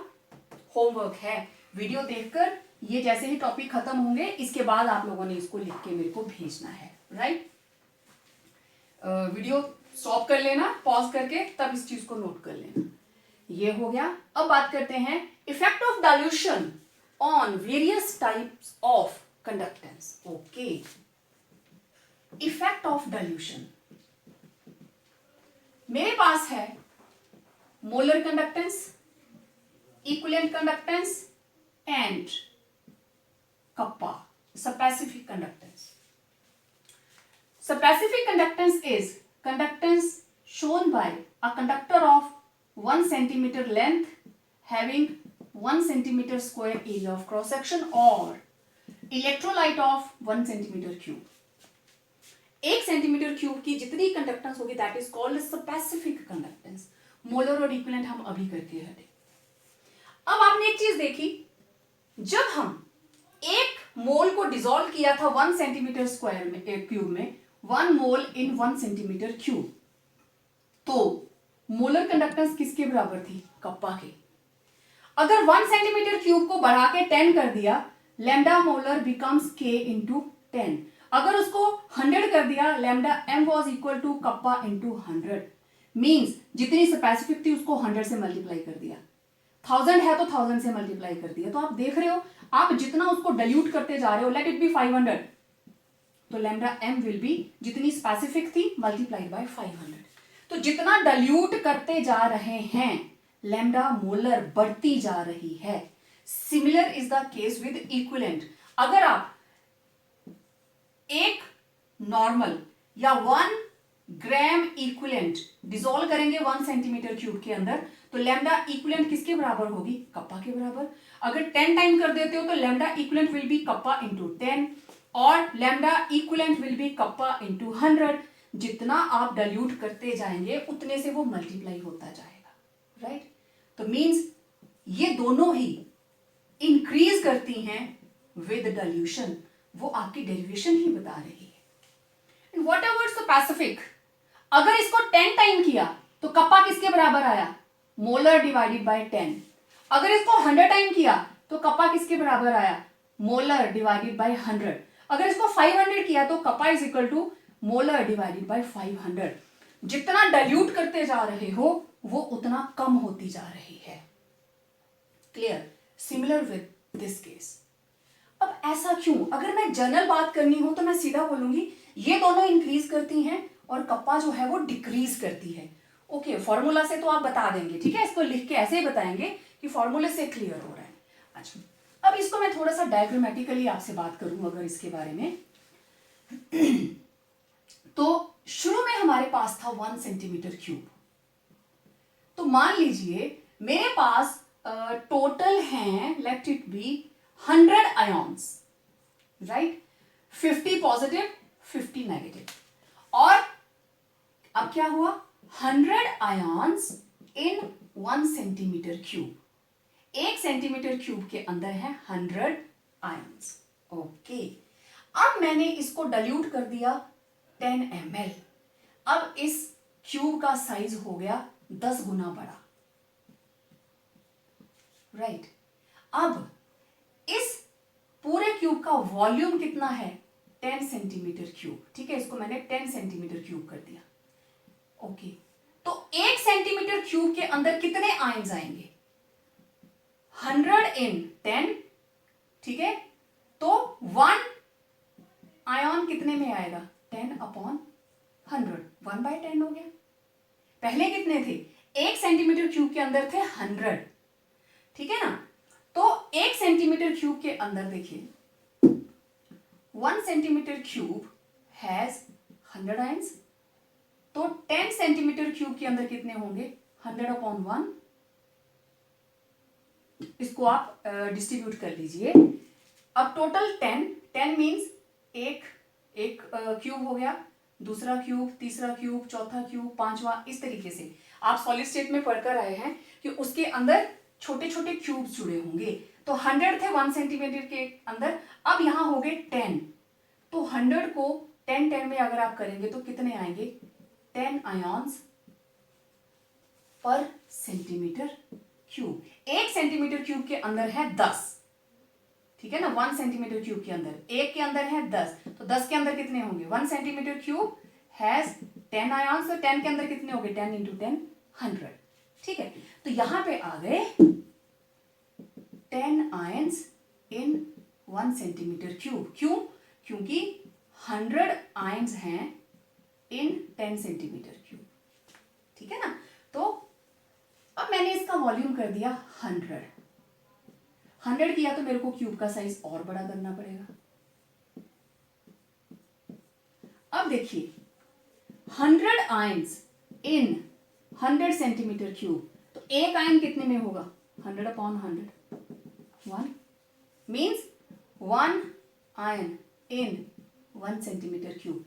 होमवर्क है. वीडियो देखकर ये जैसे ही टॉपिक खत्म होंगे, इसके बाद आप लोगों ने इसको लिख के मेरे को भेजना है. राइट. वीडियो स्टॉप कर लेना, पॉज करके, तब इस चीज को नोट कर लेना. ये हो गया. अब बात करते हैं effect of dilution on various types of conductance. Okay. Effect of dilution. मेरे पास है molar conductance, equivalent conductance and kappa, specific conductance. Specific conductance is conductance shown by a conductor of 1 centimeter length having 1 centimeter square area of cross section or electrolyte of 1 centimeter cube. 1 centimetre cube की जितनी conductance होगी that is called specific conductance. Molar और equivalent हम अभी करके हटे. अब आपने एक चीज देखी, जब हम एक मोल को डिसॉल्व किया था 1 सेंटीमीटर स्क्वायर में क्यूब में, 1 मोल इन 1 सेंटीमीटर क्यूब, तो मोलर कंडक्टेंस किसके बराबर थी? कप्पा के. अगर 1 सेंटीमीटर क्यूब को बढ़ा के 10 कर दिया, lambda molar becomes k into 10. अगर उसको 100 कर दिया, lambda m was equal to kappa into 100. Means जितनी स्पेसिफिक थी उसको 100 से मल्टीप्लाई कर दिया, 1000 है तो 1000 से मल्टीप्लाई कर दिया. तो आप देख रहे हो, आप जितना उसको डाइल्यूट करते जा रहे हो, लेट इट बी 500, तो लैम्डा m विल बी जितनी स्पेसिफिक थी मल्टीप्लाइड बाय 500. तो जितना डाइल्यूट करते जा रहे हैं, लैम्डा मोलर बढ़ती जा रही है. Similar is the case with equivalent. अगर आप एक नॉर्मल या 1 ग्राम इक्विवेलेंट डिसॉल्व करेंगे 1 सेंटीमीटर क्यूब के अंदर, तो लैम्डा इक्विवेलेंट किसके बराबर होगी? कप्पा के बराबर. अगर 10 टाइम कर देते हो तो lambda equivalent will be kappa into 10 और lambda equivalent will be kappa into 100. जितना आप डाइल्यूट करते जाएंगे उतने से वो मल्टीप्लाई होता जाएगा. राइट? तो मींस ये दोनों ही इंक्रीज करती हैं विद डाइल्यूशन. वो आपकी डेरिवेशन ही बता रही है. व्हाट एवर स्पेसिफिक, अगर इसको 10 टाइम किया तो कप्पा किसके बराबर आया? Molar divided bye 10. अगर इसको 100 टाइम किया तो कप्पा किसके बराबर आया? Molar divided by 100. अगर इसको 500 किया तो kappa is equal to molar divided by 500. जितना डाइल्यूट करते जा रहे हो वो उतना कम होती जा रही है. Clear? Similar with this case. अब ऐसा क्यों? अगर मैं जनरल बात करनी हो तो मैं सीधा बोलूंगी ये दोनों इंक्रीज करती हैं और कप्पा जो है वो डिक्रीज करती है. ओके, फॉर्मूला से तो आप बता देंगे, ठीक है? इसको लिख के ऐसे ही बताएंगे कि फॉर्मूले से क्लियर हो रहा है. अच्छा, अब इसको मैं थोड़ा सा डायग्रामेटिकली आपसे बात करूं अगर इसके बारे में. तो शुरू में हमारे पास था 1 सेंटीमीटर क्यूब. तो मान लीजिए मेरे पास टोटल हैं, let it be 100 ions, right? 50 positive 50 negative. और अब क्या हुआ? 100 आयॉन्स इन 1 सेंटीमीटर क्यूब. 1 सेंटीमीटर क्यूब के अंदर है 100 आयॉन्स. ओके, अब मैंने इसको डाइल्यूट कर दिया 10 ml. अब इस क्यूब का साइज हो गया 10 गुना बड़ा. राइट? अब इस पूरे क्यूब का वॉल्यूम कितना है? 10 सेंटीमीटर क्यूब. ठीक है, इसको मैंने 10 सेंटीमीटर क्यूब कर दिया. ओके, तो 1 सेंटीमीटर क्यूब के अंदर कितने आयन्स आएंगे? 100 इन 10. ठीक है, तो 1 आयन कितने में आएगा? 10 अपॉन 100. 1/10 हो गया. पहले कितने थे? 1 सेंटीमीटर क्यूब के अंदर थे 100. ठीक है ना? तो 1 सेंटीमीटर क्यूब के अंदर देखिए, 1 सेंटीमीटर क्यूब हैज 100 आयन्स. तो 10 सेंटीमीटर क्यूब के अंदर कितने होंगे? 100 अपॉन 1. इसको आप डिस्ट्रीब्यूट कर लीजिए. अब टोटल 10 मीन्स एक क्यूब हो गया, दूसरा क्यूब, तीसरा क्यूब, चौथा क्यूब, पांचवा. इस तरीके से आप सॉलिड स्टेट में पढ़कर आए हैं कि उसके अंदर छोटे छोटे क्यूब्स जुड़े होंगे. तो 100 थे 1 सेंटीमीटर के अंदर. अब यहां हो गए 10. तो 100 को 10 में अगर आप करेंगे तो कितने आएंगे? 10 आयॉन्स पर सेंटीमीटर क्यूब. 1 सेंटीमीटर क्यूब के अंदर है 10. ठीक है ना? 1 सेंटीमीटर क्यूब के अंदर, एक के अंदर है 10. तो 10 के अंदर कितने होंगे? 1 सेंटीमीटर क्यूब हैज 10 आयॉन्स. तो 10 के अंदर कितने हो गए? 10 इंटू 10 100. ठीक है, तो यहां पे आ गए 10 आयन्स इन 1 सेंटीमीटर क्यूब। क्यों? क्योंकि 100 आयन्स हैं इन 10 सेंटीमीटर क्यूब। ठीक है ना? तो अब मैंने इसका वॉल्यूम कर दिया 100 किया, तो मेरे को क्यूब का साइज और बड़ा करना पड़ेगा। अब देखिए 100 आयन्स इन 100 सेंटीमीटर क्यूब, तो एक आयन कितने में होगा? 100/100, 1 मीन्स 1 आयन इन 1 सेंटीमीटर क्यूब।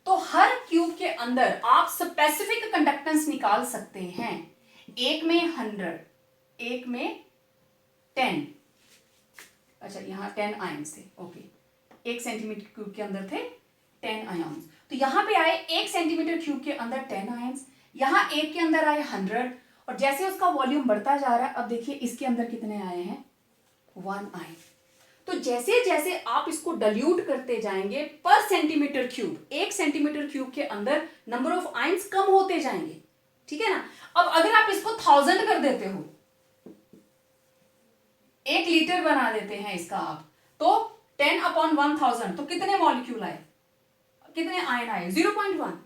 तो हर क्यूब के अंदर आप स्पेसिफिक कंडक्टेंस निकाल सकते हैं। एक में 100, एक में 10, अच्छा यहां 10 आयन्स थे, ओके, 1 सेंटीमीटर क्यूब के अंदर थे 10 आयन्स। तो यहां पे आए 1 सेंटीमीटर क्यूब के अंदर 10 आयन्स, यहां एक के अंदर आए 100, और जैसे उसका वॉल्यूम बढ़ता जा रहा है, अब देखिए इसके अंदर कितने आए हैं? 1 आयन। तो जैसे जैसे आप इसको डाल्यूट करते जाएंगे पर सेंटीमीटर क्यूब, 1 सेंटीमीटर क्यूब के अंदर नंबर ऑफ आयन्स कम होते जाएंगे। ठीक है ना? अब अगर आप इसको 1000 कर देते हो, 1 लीटर बना देते हैं इसका आप, तो 10/1000, तो कितने मॉलिक्यूल आए, कितने आयन आए? 0.1,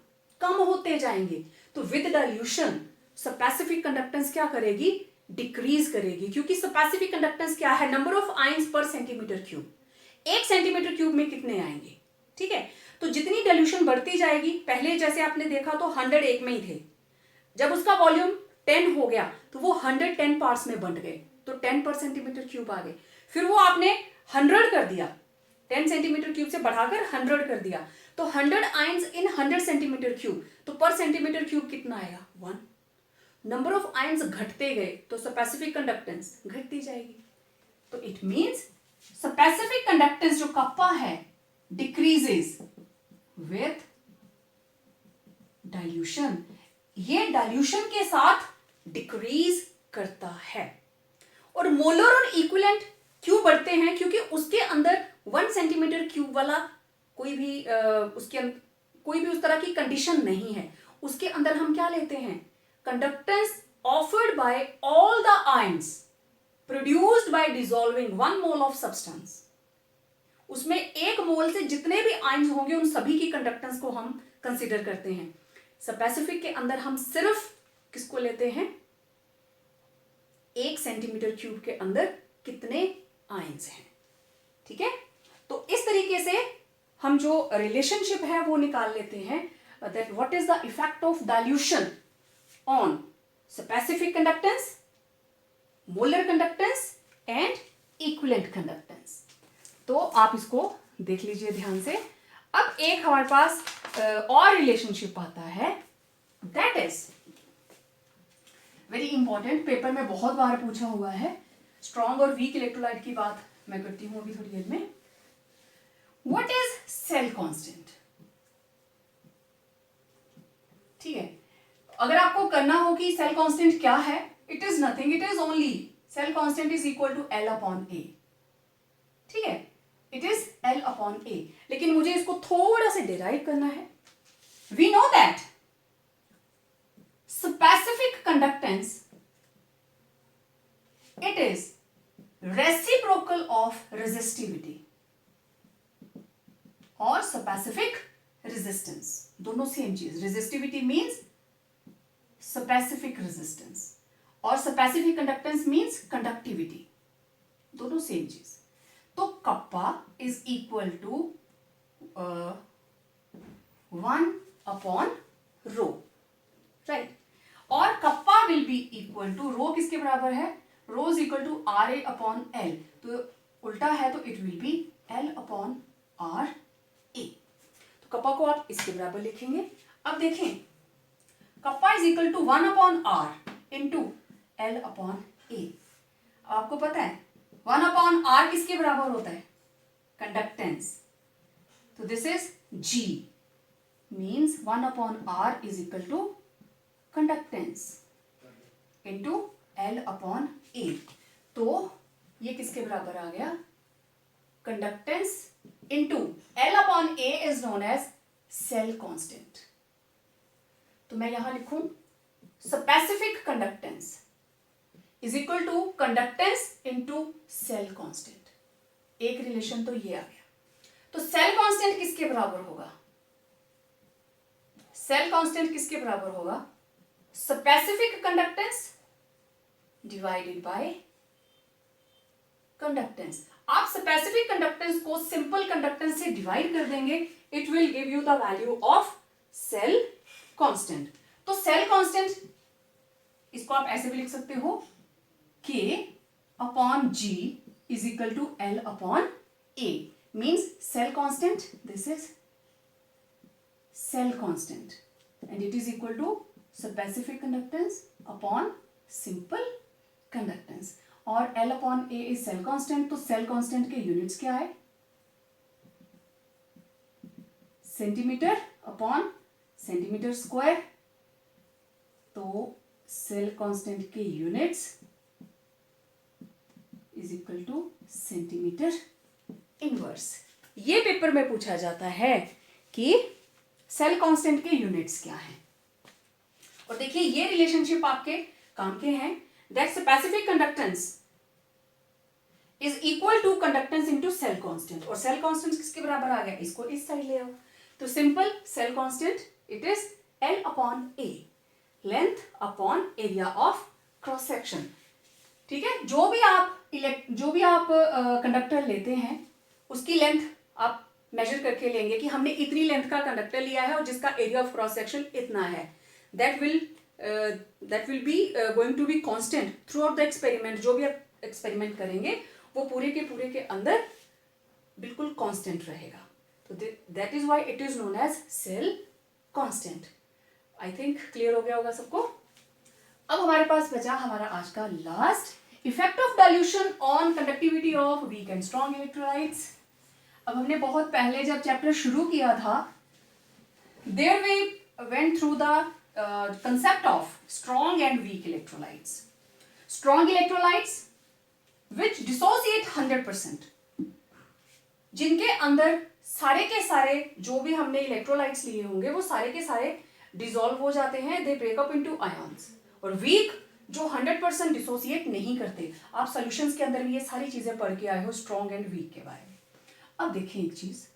कम होते जाएंगे। तो विद डाइल्यूशन स्पेसिफिक कंडक्टेंस क्या करेगी? डिक्रीज करेगी, क्योंकि स्पेसिफिक कंडक्टेंस क्या है? नंबर ऑफ आयन्स पर सेंटीमीटर क्यूब। 1 सेंटीमीटर क्यूब में कितने आएंगे? ठीक है, तो जितनी डाइल्यूशन बढ़ती जाएगी, पहले जैसे आपने देखा तो 100 एक में ही थे, जब उसका वॉल्यूम 10 हो गया तो वो 110 पार्ट्स में बंट गए, तो 10 पर सेंटीमीटर क्यूब आ गए। फिर वो आपने 100 कर दिया, 10 सेंटीमीटर क्यूब से बढ़ाकर 100 कर दिया, तो 100 आयन्स इन 100 सेंटीमीटर क्यूब, तो पर सेंटीमीटर क्यूब कितना आएगा? 1। नंबर ऑफ आयन्स घटते गए तो स्पेसिफिक कंडक्टेंस घटती जाएगी। तो इट मींस स्पेसिफिक कंडक्टेंस जो कप्पा है डिक्रीजेस विथ डाइल्यूशन। ये डाइल्यूशन के साथ डिक्रीज करता है। और मोलर और इक्विवेलेंट क्यों बढ़ते हैं? क्योंकि उसके अंदर 1 सेंटीमीटर क्यूब वाला कोई भी उस तरह की कंडीशन नहीं है। उसके अंदर हम क्या लेते हैं? Conductance offered bye all the ions produced by dissolving 1 mole of substance. उसमें 1 मोल से जितने भी आयन्स होंगे उन सभी की कंडक्टेंस को हम कंसीडर करते हैं। स्पेसिफिक के अंदर हम सिर्फ किसको लेते हैं? 1 सेंटीमीटर क्यूब के अंदर कितने आयन्स हैं। ठीक है, तो इस तरीके से हम जो रिलेशनशिप है वो निकाल लेते हैं, that what is the effect of dilution on specific conductance, molar conductance and equivalent conductance. तो आप इसको देख लीजिए ध्यान से। अब एक हमारे पास और रिलेशनशिप आता है, that is very important, paper में बहुत बार पूछा हुआ है। स्ट्रॉन्ग और वीक इलेक्ट्रोलाइट की बात मैं करती हूं अभी थोड़ी देर में। What is cell constant? ठीक है, अगर आपको करना हो कि सेल कांस्टेंट क्या है, it is nothing, it is only cell constant is equal to L/A। ठीक है, इट इज L/A, लेकिन मुझे इसको थोड़ा सा डिराइव करना है। We know that specific conductance, it is reciprocal of resistivity और specific resistance, दोनों सेम चीज। resistivity means specific resistance और specific conductance means conductivity, दोनों सेम चीज। तो kappa is equal to 1/ρ, right. और kappa will be equal to, rho किसके बराबर है? रो इज इक्वल टू RA/L, तो उल्टा है तो इट विल बी L/RA। तो कप्पा को आप इसके बराबर लिखेंगे। अब देखें, kappa is equal to 1/R into L/A। आपको पता है 1/R किसके बराबर होता है? कंडक्टेंस। तो this is G, means 1/R is equal to conductance into L/A। तो ये किसके बराबर आ गया? Conductance into L/A is known as cell constant. तो मैं यहां लिखूं specific conductance is equal to conductance into cell constant. एक रिलेशन तो ये आ गया। तो सेल कांस्टेंट किसके बराबर होगा? सेल कांस्टेंट किसके बराबर होगा? Specific conductance divided by conductance. आप स्पेसिफिक कंडक्टेंस को सिंपल कंडक्टेंस से डिवाइड कर देंगे, it will give you the value of cell constant. तो सेल कांस्टेंट इसको आप ऐसे भी लिख सकते हो, K upon G is equal to L upon A, means cell constant, this is cell constant and it is equal to specific conductance upon simple conductance. और L upon A is cell constant, तो cell constant के units क्या है? Centimetre upon centimetre square. तो cell constant के units is equal two centimetre inverse. ये paper में पूछा जाता है कि सेल कांस्टेंट के यूनिट्स क्या हैं। और देखिए ये रिलेशनशिप आपके काम के हैं, that specific conductance is equal to conductance into cell constant. और सेल कांस्टेंट किसके बराबर आ गया? इसको इस साइड ले आओ। तो simple cell constant it is L upon A, length upon area of cross section. ठीक है, जो भी आप कंडक्टर लेते हैं उसकी लेंथ आप मेजर करके लेंगे कि हमने इतनी लेंथ का कंडक्टर लिया है और जिसका एरिया ऑफ क्रॉस सेक्शन इतना है, that will be going to be constant throughout the experiment. जो भी आप एक्सपेरिमेंट करेंगे वो पूरे के अंदर बिल्कुल कांस्टेंट रहेगा। तो that is why it is known as cell constant. I think clear हो गया होगा सबको। अब हमारे पास बचा हमारा आज का last, effect of dilution on conductivity of weak and strong electrolytes. अब हमने बहुत पहले जब चैप्टर शुरू किया था, there we went through the concept of strong and weak electrolytes. Strong electrolytes which dissociate 100%, जिनके अंदर सारे के सारे जो भी हमने इलेक्ट्रोलाइट्स लिए होंगे वो सारे के सारे डिसॉल्व हो जाते हैं, they break up into ions. और वीक जो 100% डिसोसिएट नहीं करते। आप सॉल्यूशंस के अंदर भी ये सारी चीजें पढ़ के आए हो स्ट्रॉन्ग एंड वीक के बारे में। अब देखिए एक चीज,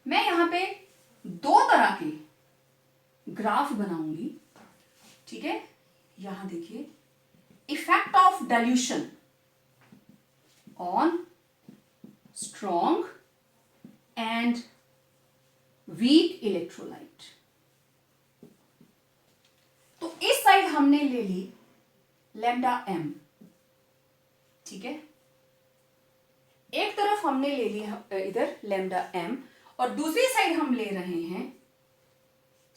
मैं यहां पे दो तरह के ग्राफ बनाऊंगी। ठीक है, यहां देखिए, effect of dilution on strong and weak electrolyte. तो इस साइड हमने ले ली लैम्डा m। ठीक है, एक तरफ हमने ले ली इधर लैम्डा m और दूसरी साइड हम ले रहे हैं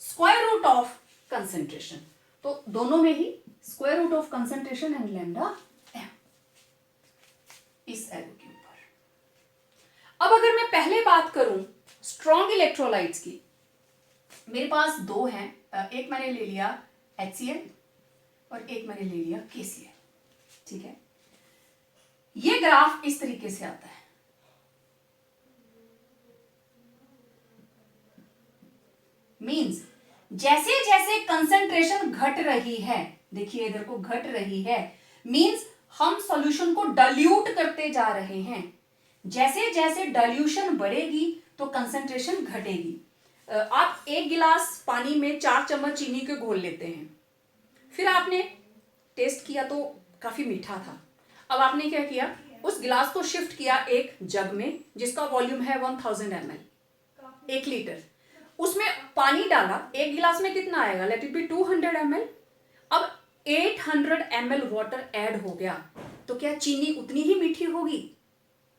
स्क्वायर रूट ऑफ कंसंट्रेशन। तो दोनों में ही square root of concentration and lambda m इस एरो के ऊपर। अब अगर मैं पहले बात करूं स्ट्रॉन्ग इलेक्ट्रोलाइट्स की, मेरे पास दो हैं, एक मैंने ले लिया HCl और एक मैंने ले लिया KCl। ठीक है, ये ग्राफ इस तरीके से आता है। मींस जैसे जैसे कंसंट्रेशन घट रही है, देखिए इधर को घट रही है, मींस हम सॉल्यूशन को डाइल्यूट करते जा रहे हैं। जैसे जैसे डाइल्यूशन बढ़ेगी तो कंसंट्रेशन घटेगी। आप एक गिलास पानी में 4 चम्मच चीनी के घोल लेते हैं, फिर आपने टेस्ट किया तो काफी मीठा था। अब आपने क्या किया, उस गिलास को शिफ्ट किया एक जग में जिसका वॉल्यूम है 1000 ml, 1 लीटर। उसमें पानी डाला, एक गिलास में कितना आएगा, लेट इट बी 200 ml। अब 800 ml वाटर ऐड हो गया, तो क्या चीनी उतनी ही मीठी होगी?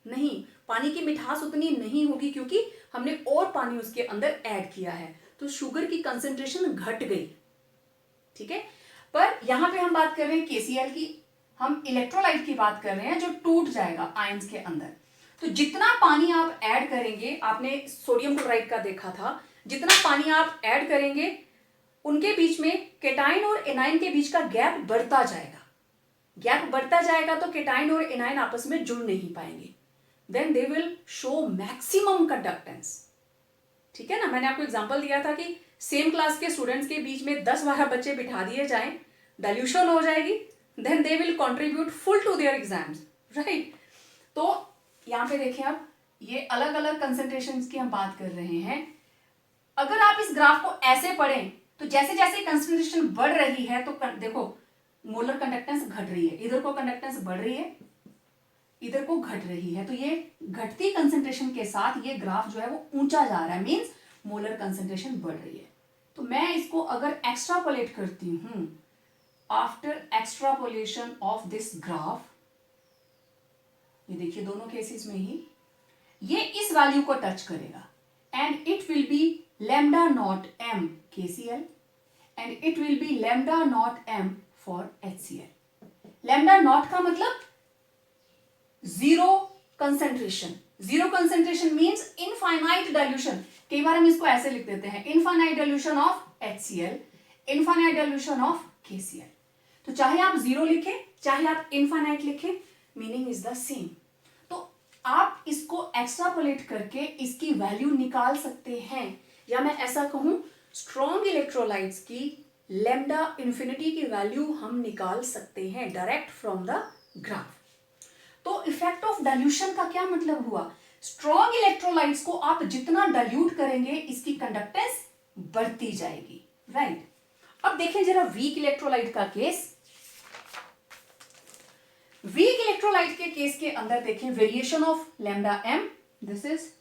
नहीं, पानी की मिठास उतनी नहीं होगी क्योंकि हमने और पानी उसके अंदर ऐड किया है, तो शुगर की कंसंट्रेशन घट गई। ठीक है, पर यहां पे हम बात कर रहे हैं KCl की, हम इलेक्ट्रोलाइट की बात कर रहे हैं जो टूट जाएगा आयंस के अंदर। तो जितना पानी आप ऐड करेंगे, आपने सोडियम क्लोराइड का देखा था, जितना पानी आप ऐड करेंगे उनके बीच में केटाइन और एनाइन के बीच का गैप बढ़ता जाएगा। गैप बढ़ता जाएगा तो केटाइन और एनाइन आपस में जुड़ नहीं पाएंगे, then they will show maximum conductance. ठीक है ना, मैंने आपको एग्जांपल दिया था कि सेम क्लास के स्टूडेंट्स के बीच में 10-12 बच्चे बिठा दिए जाएं, डाइल्यूशन हो जाएगी, then they will contribute full to their exams, right. तो यहाँ पे देखिए आप, ये अलग अलग कंसेंट्रेशन की हम बात कर रहे हैं। अगर आप इस ग्राफ को ऐसे पढ़ें तो जैसे जैसे कंसेंट्रेशन बढ़ रही है तो देखो मोलर कंडक्टेंस घट रही है, इधर को कंडक्टेंस बढ़ रही है, इधर को घट रही है। तो ये घटती कंसेंट्रेशन के साथ ये ग्राफ जो है वो ऊंचा जा रहा है, मींस मोलर कंसेंट्रेशन बढ़ रही है। तो मैं इसको अगर एक्स्ट्रापोलेट करती हूं, after extrapolation of this graph, ये देखिए दोनों केसेस में ही ये इस वैल्यू को टच करेगा and it will B lambda naught m KCl and it will B lambda naught m for HCl। Lambda naught का मतलब zero concentration, zero concentration means infinite dilution. कई बार हम इसको ऐसे लिख देते हैं, infinite dilution of HCl, infinite dilution of KCl। तो चाहे आप जीरो लिखें चाहे आप इनफाइनाइट लिखें, मीनिंग इज द सेम। तो आप इसको एक्स्ट्रापोलेट करके इसकी वैल्यू निकाल सकते हैं, या मैं ऐसा कहूं स्ट्रॉन्ग इलेक्ट्रोलाइट्स की लैम्डा इंफिनिटी की वैल्यू हम निकाल सकते हैं डायरेक्ट फ्रॉम द ग्राफ। तो इफेक्ट ऑफ डाइल्यूशन का क्या मतलब हुआ? स्ट्रॉन्ग इलेक्ट्रोलाइट्स को आप जितना डाइल्यूट करेंगे इसकी कंडक्टेंस बढ़ती जाएगी, राइट। अब देखें जरा वीक इलेक्ट्रोलाइट का केस। वीक इलेक्ट्रोलाइट के केस के अंदर देखें variation of lambda m, this is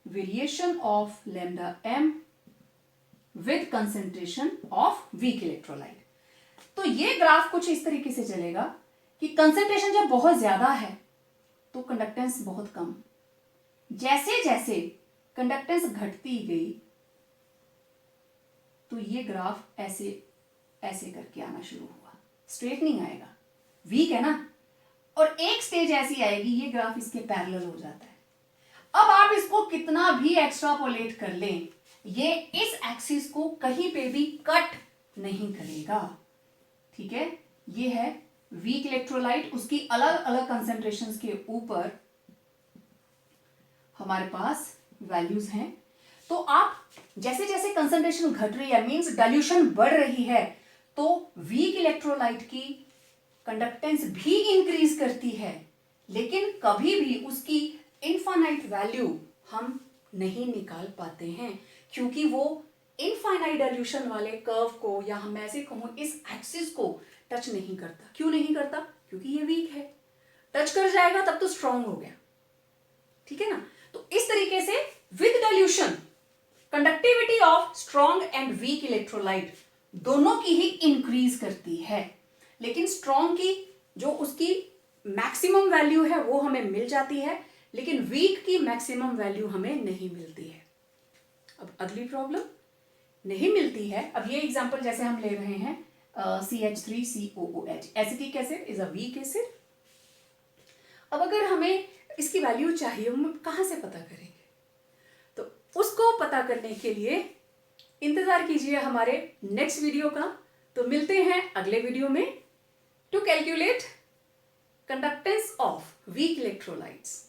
variation of lambda m with concentration of weak electrolyte. तो ये ग्राफ कुछ इस तरीके से चलेगा कि कंसेंट्रेशन जब बहुत ज्यादा है तो कंडक्टेंस बहुत कम, जैसे जैसे कंडक्टेंस घटती गई तो ये ग्राफ ऐसे ऐसे करके आना शुरू हुआ, स्ट्रेट नहीं आएगा, वीक है ना। और एक स्टेज ऐसी आएगी ये ग्राफ इसके पैरेलल हो जाता है। अब आप इसको कितना भी एक्स्ट्रापोलेट कर लें, ये इस एक्सिस को कहीं पे भी कट नहीं करेगा, ठीक है। ये है वीक इलेक्ट्रोलाइट, उसकी अलग अलग कंसेंट्रेशंस के ऊपर हमारे पास वैल्यूज हैं। तो आप जैसे जैसे कंसेंट्रेशन घट रही है, मींस डाइल्यूशन बढ़ रही है, तो वीक इलेक्ट्रोलाइट की कंडक्टेंस भी इंक्रीज करती है, लेकिन कभी भी उसकी इनफाइनाइट वैल्यू हम नहीं निकाल पाते हैं, क्योंकि वो इनफाइनाइट डाइल्यूशन वाले कर्व को, या हम ऐसे कहूं इस एक्सिस को टच नहीं करता। क्यों नहीं करता? क्योंकि ये वीक है। टच कर जाएगा तब तो स्ट्रॉन्ग हो गया, ठीक है ना। तो इस तरीके से with dilution conductivity of strong and weak electrolyte दोनों की ही इंक्रीज करती है, लेकिन स्ट्रॉन्ग की जो उसकी मैक्सिमम वैल्यू है वो हमें मिल जाती है, लेकिन वीक की मैक्सिमम वैल्यू हमें नहीं मिलती है। अब अगली प्रॉब्लम नहीं मिलती है। अब ये एग्जांपल जैसे हम ले रहे हैं CH3COOH, acetic acid is a weak acid. अब अगर हमें इसकी वैल्यू चाहिए, हम कहां से पता करेंगे? तो उसको पता करने के लिए इंतजार कीजिए हमारे नेक्स्ट वीडियो का। तो मिलते हैं अगले वीडियो में to calculate conductance of weak electrolytes.